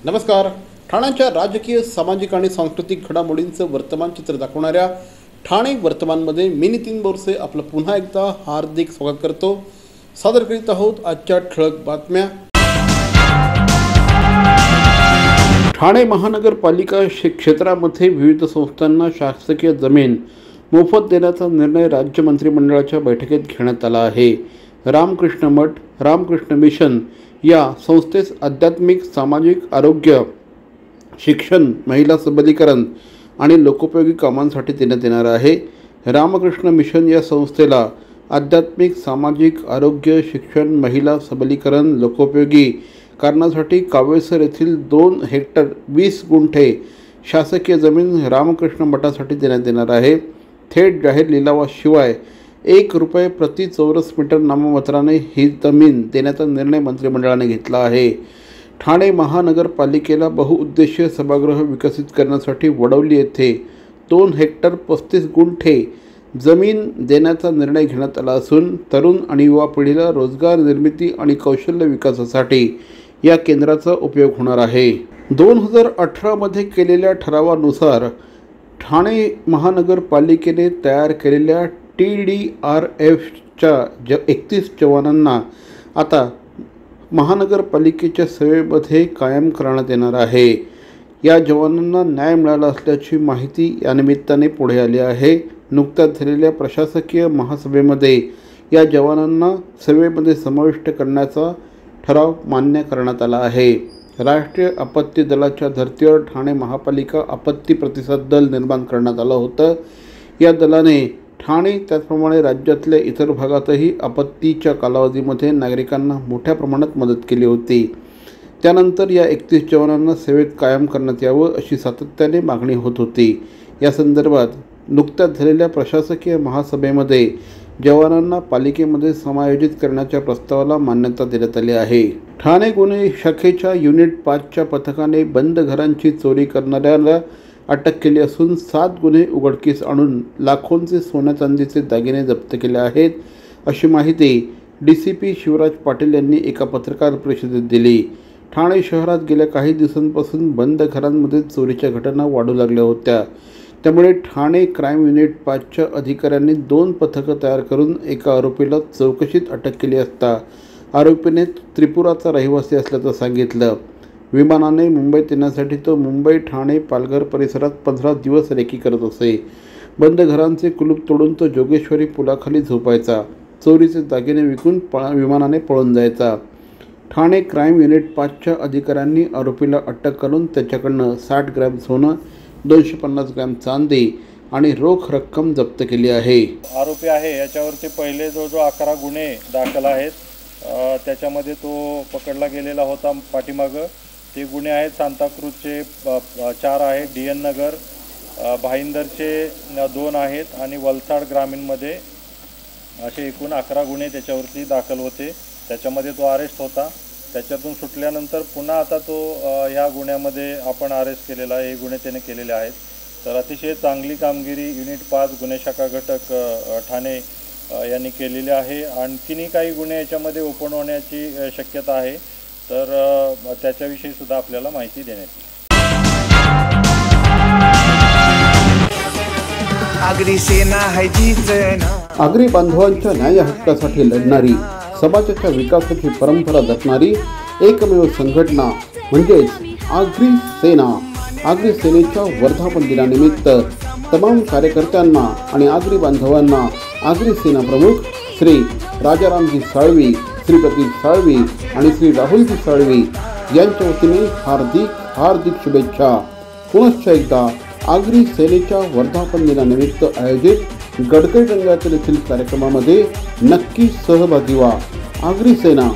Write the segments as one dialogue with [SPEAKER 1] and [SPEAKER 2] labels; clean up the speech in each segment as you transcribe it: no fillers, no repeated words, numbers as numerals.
[SPEAKER 1] नमस्कार. ठाण्याच्या राजकीय, सामाजिक आणि सांस्कृतिक घडामोडींचं वर्तमान चित्र दाखवणाऱ्या ठाणे वर्तमानमध्ये मी नितीन बोरसे आपलं पुन्हा एकदा हार्दिक स्वागत करतो. सादर करीत आहोत आजच्या ठळक बातम्या. ठाणे महानगरपालिका क्षेत्रामध्ये विविध संस्थांना शासकीय जमीन मोफत देण्याचा निर्णय राज्य मंत्रिमंडळाच्या बैठकीत घेण्यात आला आहे. रामकृष्ण मठ, रामकृष्ण मिशन या संस्थेस आध्यात्मिक, सामाजिक, आरोग्य, शिक्षण, महिला सबलीकरण आणि लोकोपयोगी कामांसाठी देण्यात येणार आहे. रामकृष्ण मिशन या संस्थेला आध्यात्मिक, सामाजिक, आरोग्य, शिक्षण, महिला सबलीकरण, लोकोपयोगी कारणासाठी कावेसर येथील 2 हेक्टर 20 गुंठे शासकीय जमीन रामकृष्ण मठासाठी देण्यात येणार आहे. थेट जाहीर लिलावाशिवाय ₹1 प्रति चौरस मीटर नाममात्राने ही जमीन देण्याचा निर्णय मंत्रिमंडळाने घेतला आहे. ठाणे महानगरपालिकेला बहुउद्देशीय सभागृह विकसित करण्यासाठी वडवली येथे 2 हेक्टर 35 गुंठे जमीन देण्याचा निर्णय घेण्यात आला असून तरुण आणि युवा पिढीला रोजगार निर्मिती आणि कौशल्य विकासासाठी या केंद्राचा उपयोग होणार आहे. 2018 मध्ये केलेल्या ठरावानुसार ठाणे महानगरपालिकेने तयार केलेल्या TDRFच्या 31 जवानांना आता महानगरपालिकेच्या सेवेमध्ये कायम करण्यात येणार आहे. या जवानांना न्याय मिळाला असल्याची माहिती या निमित्ताने पुढे आली आहे. नुकत्याच झालेल्या प्रशासकीय महासभेमध्ये या जवानांना सेवेमध्ये समाविष्ट करण्याचा ठराव मान्य करण्यात आला आहे. राष्ट्रीय आपत्ती दलाच्या धर्तीवर ठाणे महापालिका आपत्ती प्रतिसाद दल निर्माण करण्यात आलं होतं. या दलाने ठाणे त्याचप्रमाणे राज्यातल्या इतर भागातही आपत्तीच्या कालावधीमध्ये नागरिकांना मोठ्या प्रमाणात मदत केली होती. त्यानंतर या 31 जवानांना सेवेत कायम करण्यात यावं अशी सातत्याने मागणी होत होती. या संदर्भात नुकत्याच झालेल्या प्रशासकीय महासभेमध्ये जवानांना पालिकेमध्ये समायोजित करण्याच्या प्रस्तावाला मान्यता देण्यात आली आहे. ठाणे गुन्हे शाखेच्या युनिट 5च्या पथकाने बंद घरांची चोरी करणाऱ्याला अटक केली असून 7 गुन्हे उघडकीस आणून लाखोंचे सोन्या चांदीचे दागिने जप्त केले आहेत, अशी माहिती DCP शिवराज पाटील यांनी एका पत्रकार परिषदेत दिली. ठाणे शहरात गेल्या काही दिवसांपासून बंद घरांमध्ये चोरीच्या घटना वाढू लागल्या होत्या. त्यामुळे ठाणे क्राईम युनिट 5च्या अधिकाऱ्यांनी 2 पथकं तयार करून एका आरोपीला चौकशीत अटक केली असता आरोपीने त्रिपुराचा रहिवासी असल्याचं सांगितलं. विमानाने मुंबईत येण्यासाठी तो मुंबई, ठाणे, पालघर परिसरात 15 दिवस रेकी करत असे. बंद घरांचे कुलूप तोडून तो जोगेश्वरी पुलाखाली झोपायचा. चोरीचे दागिने विकून विमानाने पळून जायचा. ठाणे क्राईम युनिट 5च्या अधिकाऱ्यांनी आरोपीला अटक करून त्याच्याकडनं 60 ग्रॅम सोनं, 250 ग्रॅम चांदी आणि रोख रक्कम जप्त केली आहे.
[SPEAKER 2] आरोपी आहे याच्यावरती पहिले जो 11 गुन्हे दाखल आहेत. त्याच्यामध्ये तो पकडला गेलेला होता पाठीमागं. ते गुन्हे आहेत सांताक्रूजचे 4 आहेत, DN नगर, भाईंदरचे 2 आहेत आणि वलसाड ग्रामीणमध्ये असे एकूण 11 गुन्हे त्याच्यावरती दाखल होते. त्याच्यामध्ये तो अरेस्ट होता. त्याच्यातून सुटल्यानंतर पुन्हा आता तो ह्या गुन्ह्यामध्ये आपण अरेस्ट केलेला आहे. हे गुन्हे त्याने केलेले आहेत. तर अतिशय चांगली कामगिरी युनिट 5 गुन्हे शाखा घटक ठाणे यांनी केलेले आहे. आणखीनही काही गुन्हे याच्यामध्ये ओपन होण्याची शक्यता आहे. तर त्याच्याविषयी सुद्धा आपल्याला माहिती देण्यात येईल.
[SPEAKER 1] आगरी बांधवांच्या न्याय हक्कासाठी लढणारी, समाजाच्या विकासाची परंपरा जपणारी एकमेव संघटना म्हणजेच आगरी सेना. आगरी सेनेच्या वर्धापन दिनानिमित्त तमाम कार्यकर्त्यांना आणि आगरी बांधवांना आगरी सेना प्रमुख श्री राजारामजी साळवी, श्री प्रदीप साळवी आणि श्री राहुलजी साळवी यांच्या वतीने हार्दिक शुभेच्छा. पुनश्च एकदा आगरी सेनेच्या वर्धापन दिनानिमित्त आयोजित गडकरी रंगातील येथील कार्यक्रमामध्ये नक्की सहभागी व्हा. आगरी सेना.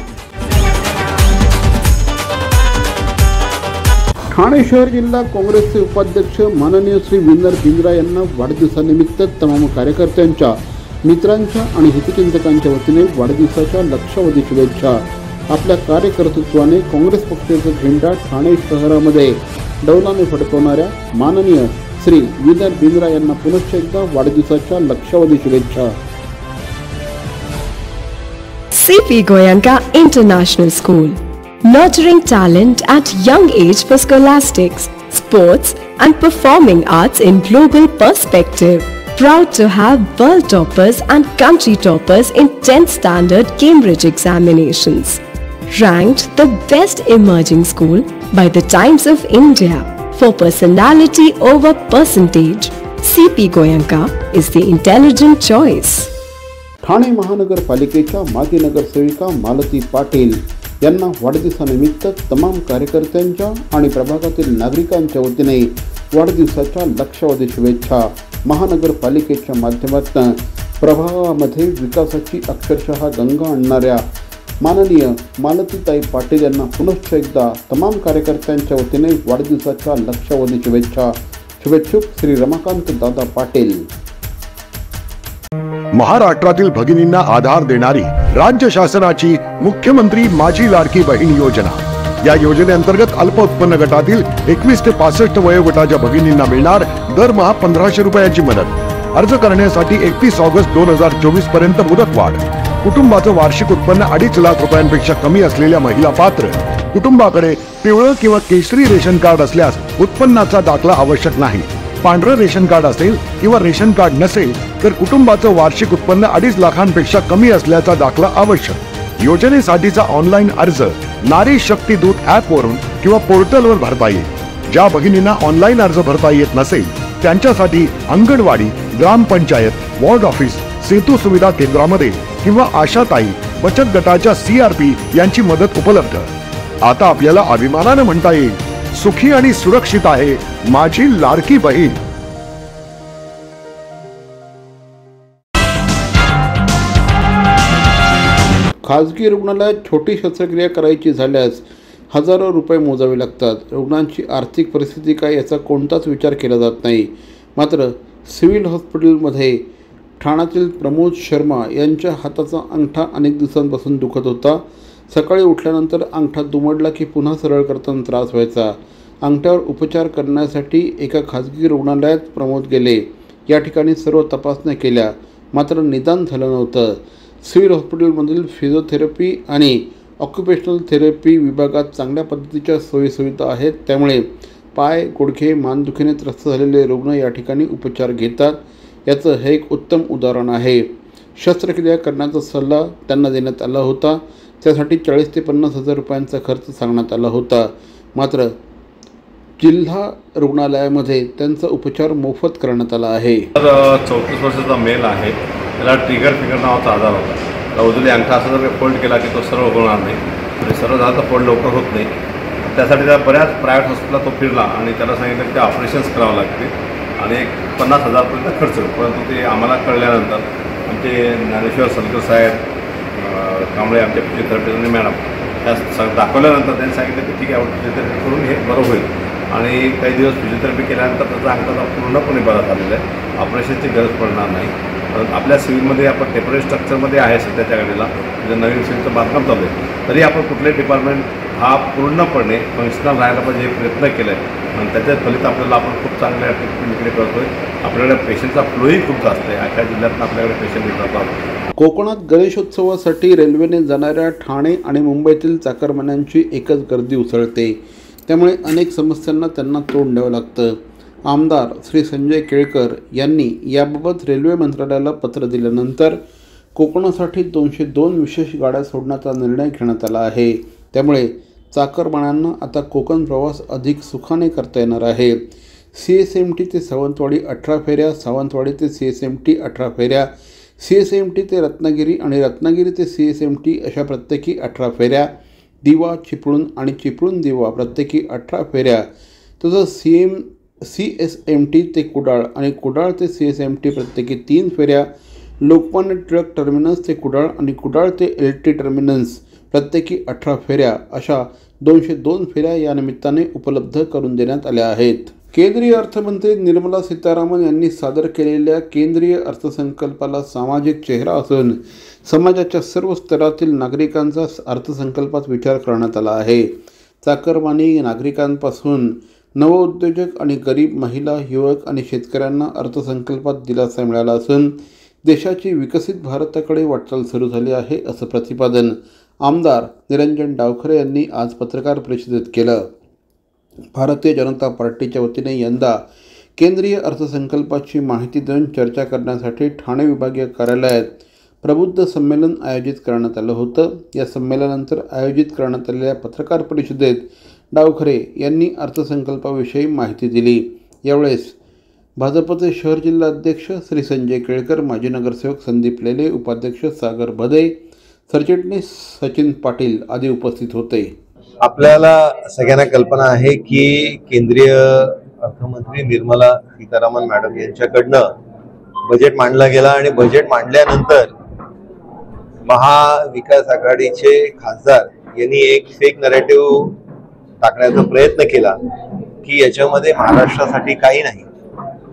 [SPEAKER 1] ठाणे शहर जिल्हा काँग्रेसचे उपाध्यक्ष माननीय श्री विनर बिंद्रा यांना वाढदिवसानिमित्त तमाम कार्यकर्त्यांच्या, मित्रांच्या आणि हितचिंतकांच्या वतीने वाढदिवसाच्या लक्षावधी शुभेच्छा. आपल्या कार्यकर्तृत्वाने काँग्रेस पक्षाचा झेंडा ठाणे शहरामध्ये डौलाने फडकवणाऱ्या माननीय श्री विनर बिंद्रा यांना पुनश्च एकदा वाढदिवसाच्या लक्षावधी शुभेच्छा.
[SPEAKER 3] CP Goenka International School, nurturing talent at young age for scholastics, sports and performing arts in global perspective. Proud to have world toppers and country toppers in 10th standard Cambridge examinations. Ranked the best emerging school by the Times of India for personality over percentage. CP Goenka is the intelligent choice.
[SPEAKER 1] Thane महानगरपालिकेच्या माजी नगरसेविका मालती पाटील यांना वाढदिवसानिमित्त तमाम कार्यकर्त्यांच्या आणि प्रभागातील नागरिकांच्या वतीने वाढदिवसाच्या लक्षावधी शुभेच्छा. महानगरपालिकेच्या माध्यमातून प्रभागामध्ये विकासाची अक्षरशः गंगा आणणाऱ्या माननीय मालतीताई पाटील यांना पुनश्च एकदा तमाम कार्यकर्त्यांच्या वतीने वाढदिवसाच्या लक्षावधी शुभेच्छा. शुभेच्छुक श्री रमाकांत दादा पाटील.
[SPEAKER 4] महाराष्ट्रातील भगिनींना आधार देणारी राज्य शासनाची मुख्यमंत्री माझी लाडकी बहीण योजना. या योजनेअंतर्गत अल्प उत्पन्न गटातील 21 ते 65 वयोगटाच्या भगिनींना मिळणार दरमहा 1500 रुपयाची मदत. अर्ज करण्यासाठी 31 ऑगस्ट 2024 पर्यंत मुदतवाढ. कुटुंबाचं वार्षिक उत्पन्न 2.5 लाख रुपयांपेक्षा कमी असलेल्या महिला पात्र. कुटुंबाकडे पिवळं किंवा केशरी रेशन कार्ड असल्यास उत्पन्नाचा दाखला आवश्यक नाही. पांढरं रेशन कार्ड असेल किंवा रेशन कार्ड नसेल तर कुटुंबाचं वार्षिक उत्पन्न 2.5 लाखांपेक्षा कमी असल्याचा दाखला आवश्यक. योजनेसाठीचा ऑनलाईन अर्ज नारी शक्ती दूत ॲप वरून किंवा पोर्टलवर भरता येईल. ज्या भगिनींना ऑनलाईन अर्ज भरता येत नसेल त्यांच्यासाठी अंगणवाडी, ग्रामपंचायत, वॉर्ड ऑफिस, सेतू सुविधा केंद्रामध्ये किंवा आशाताई बचत गटाच्या CRP यांची मदत उपलब्ध. आता आपल्याला अभिमानाने म्हणता येईल, सुखी आणि सुरक्षित आहे माझी लाडकी बहीण.
[SPEAKER 1] खाजगी रुग्णालयात छोटी शस्त्रक्रिया करायची झाल्यास हजारो रुपये मोजावे लागतात. रुग्णांची आर्थिक परिस्थिती काय याचा कोणताच विचार केला जात नाही. मात्र सिव्हिल हॉस्पिटलमध्ये ठाण्यातील प्रमोद शर्मा यांच्या हाताचा अंगठा अनेक दिवसांपासून दुखत होता. सकाळी उठल्यानंतर अंगठा दुमडला की पुन्हा सरळ करताना त्रास व्हायचा. अंगठ्यावर उपचार करण्यासाठी एका खाजगी रुग्णालयात प्रमोद गेले. या ठिकाणी सर्व तपासण्या केल्या मात्र निदान झालं नव्हतं. सिव्हिल हॉस्पिटलमधील फिजिओथेरपी आणि ऑक्युपेशनल थेरपी विभागात चांगल्या पद्धतीच्या सोयीसुविधा आहेत. त्यामुळे पाय, गुडघे, मानदुखीने त्रस्त झालेले रुग्ण या ठिकाणी उपचार घेतात. याचं हे एक उत्तम उदाहरण आहे. शस्त्रक्रिया करण्याचा सल्ला त्यांना देण्यात आला होता. त्यासाठी 40 ते 50 हजार रुपयांचा खर्च सांगण्यात आला होता. मात्र जिल्हा रुग्णालयामध्ये त्यांचा उपचार मोफत करण्यात आला आहे.
[SPEAKER 2] 34 वर्षाचा मेल आहे. त्याला ट्रिगर फिगर नावाचा आजार होता. उजवी अंगठा असा जर फोल्ड केला की तो सरळ होणार नाही. म्हणजे सरळ झाला तर फोल्ड लवकर होत नाही. त्यासाठी त्याला बऱ्याच प्रायव्हेट हॉस्पिटलला तो फिरला आणि त्याला सांगितलं की ते ऑपरेशन्स करावं लागते आणि 50 हजारपर्यंत खर्च होईल. परंतु ते आम्हाला कळल्यानंतर आमचे ज्ञानेश्वर सलकर साहेब, कांबळे आमचे फिजिओथेरपिस्ट आणि मॅडम त्या दाखवल्यानंतर त्यांनी सांगितलं की ठीक आहे, आपण फिजिओथेरपी करून हे बरं होईल. आणि काही दिवस फिजिओथेरपी केल्यानंतर त्याचा अंगठा पूर्णपणे बरा झालेला आहे. ऑपरेशनची गरज पडणार नाही. आपल्या सिव्हिलमध्ये आपण टेम्पररी स्ट्रक्चरमध्ये आहे सध्याच्या घडीला, म्हणजे नवीन सिव्हिलचं बांधकाम चालू आहे. तरी आपण कुठले डिपार्टमेंट हा पूर्णपणे फंक्शनल राहायला पाहिजे हे प्रयत्न केला आहे आणि त्याच्यात फलित आपल्याला आपण खूप चांगल्या ट्रीटमेंटकडे करतो आहे. आपल्याकडे पेशंटचा फ्लोही खूप जास्त आहे. अख्या जिल्ह्यातून आपल्याकडे पेशंट येतात.
[SPEAKER 1] कोकणात गणेशोत्सवासाठी रेल्वेने जाणाऱ्या ठाणे आणि मुंबईतील चाकरमान्यांची एकच गर्दी उसळते. त्यामुळे अनेक समस्यांना त्यांना तोंड द्यावं लागतं. आमदार श्री संजय केळकर यांनी याबाबत रेल्वे मंत्रालयाला पत्र दिल्यानंतर कोकणासाठी 202 विशेष गाड्या सोडण्याचा निर्णय घेण्यात आला आहे. त्यामुळे चाकरमान्यांना आता कोकण प्रवास अधिक सुखाने करता येणार आहे. CSMT ते सावंतवाडी 18 फेऱ्या, सावंतवाडी ते CSMT 18 फेऱ्या, CSMT ते रत्नागिरी आणि रत्नागिरी ते CSMT अशा प्रत्येकी 18 फेऱ्या, दिवा, चिपळूण आणि चिपळूण दिवा प्रत्येकी 18 फेऱ्या, तसंच CSMT ते कुडाळ आणि कुडाळ ते CSMT प्रत्येकी 3 फेऱ्या, लोकमान्य टिळक टर्मिनस ते कुडाळ आणि कुडाळ ते LT टर्मिनस प्रत्येकी 18 फेऱ्या अशा 202 फेऱ्या या निमित्ताने उपलब्ध करून देण्यात आल्या आहेत. केंद्रीय अर्थमंत्री निर्मला सीतारामन यांनी सादर केलेल्या केंद्रीय अर्थसंकल्पाला सामाजिक चेहरा असून समाजाच्या सर्व स्तरातील नागरिकांचा अर्थसंकल्पात विचार करण्यात आला आहे. चाकरमानी नागरिकांपासून नवउद्योजक आणि गरीब महिला, युवक आणि शेतकऱ्यांना अर्थसंकल्पात दिलासा मिळाला असून देशाची विकसित भारताकडे वाटचाल सुरू झाली आहे असं प्रतिपादन आमदार निरंजन डावखरे यांनी आज पत्रकार परिषदेत केलं. भारतीय जनता पार्टीच्या वतीने यंदा केंद्रीय अर्थसंकल्पाची माहिती देऊन चर्चा करण्यासाठी ठाणे विभागीय कार्यालयात प्रबुद्ध संमेलन आयोजित करण्यात आलं होतं. या संमेलनानंतर आयोजित करण्यात आलेल्या पत्रकार परिषदेत डावखरे यांनी अर्थसंकल्पाविषयी माहिती दिली. यावेळेस भाजपचे शहर जिल्हा अध्यक्ष श्री संजय केळकर, माजी नगरसेवक संदीप लेले, उपाध्यक्ष सागर भदे, सरचिटणीस सचिन पाटील आदी उपस्थित होते.
[SPEAKER 5] आपल्याला सगळ्यांना कल्पना आहे की केंद्रीय अर्थमंत्री निर्मला सीतारामन मॅडम यांच्याकडनं बजेट मांडला गेला आणि बजेट मांडल्यानंतर महाविकास आघाडीचे खासदार यांनी एक फेक नरेटिव्ह टाकण्याचा प्रयत्न केला की याच्यामध्ये महाराष्ट्रासाठी काही नाही.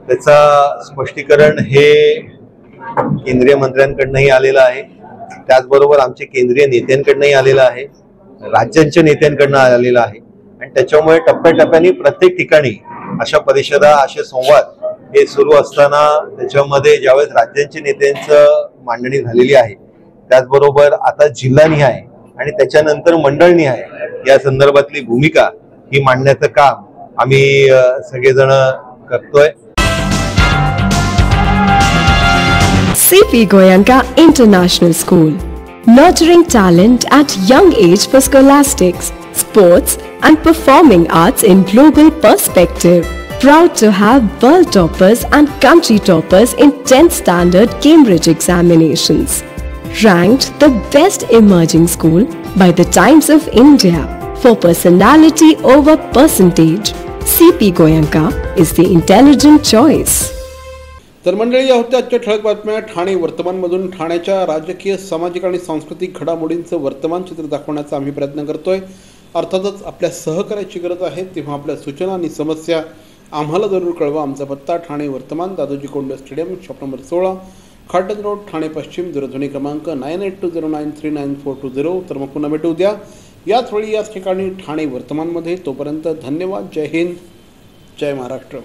[SPEAKER 5] त्याचा स्पष्टीकरण हे केंद्रीय मंत्र्यांकडनंही आलेलं आहे, त्याचबरोबर आमचे केंद्रीय नेत्यांकडनंही आलेलं आहे, राज्यांच्या नेत्यांकडनं आलेलं आहे. आणि त्याच्यामुळे टप्प्याटप्प्याने प्रत्येक ठिकाणी अशा परिषदा, असे संवाद हे सुरू असताना त्याच्यामध्ये ज्यावेळेस राज्यांच्या नेत्यांचं मांडणी झालेली आहे, त्याचबरोबर आता जिल्हानिहाय आणि त्याच्यानंतर मंडळनिहाय या संदर्भातली भूमिका ही मांडण्याचं काम आम्ही सगळेजण करतोय.
[SPEAKER 3] CP Goenka International School, nurturing talent at young age for scholastics, sports and performing arts in global perspective. Proud to have world toppers and country toppers in 10th standard Cambridge examinations. Ranked the best emerging school by the Times of India for personality over percentage. CP Goenka is the intelligent choice.
[SPEAKER 1] तर मंडळी, या होत्या आजच्या ठळक बातम्या ठाणे वर्तमानमधून. ठाण्याच्या राजकीय, सामाजिक आणि सांस्कृतिक घडामोडींचं वर्तमान चित्र दाखवण्याचा आम्ही प्रयत्न करतोय. अर्थातच आपल्या सहकार्याची गरज आहे, तेव्हा आपल्या सूचना आणि समस्या आम्हाला जरूर कळवा. आमचा पत्ता ठाणे वर्तमान, Dadoji Konde stadium, shop number 16, Khatan road, Thane पश्चिम. दूरध्वनी क्रमांक 9820939420. तर मग पुन्हा भेटू उद्या याच वेळी याच ठिकाणी ठाणे वर्तमानमध्ये. तोपर्यंत धन्यवाद. जय हिंद, जय महाराष्ट्र.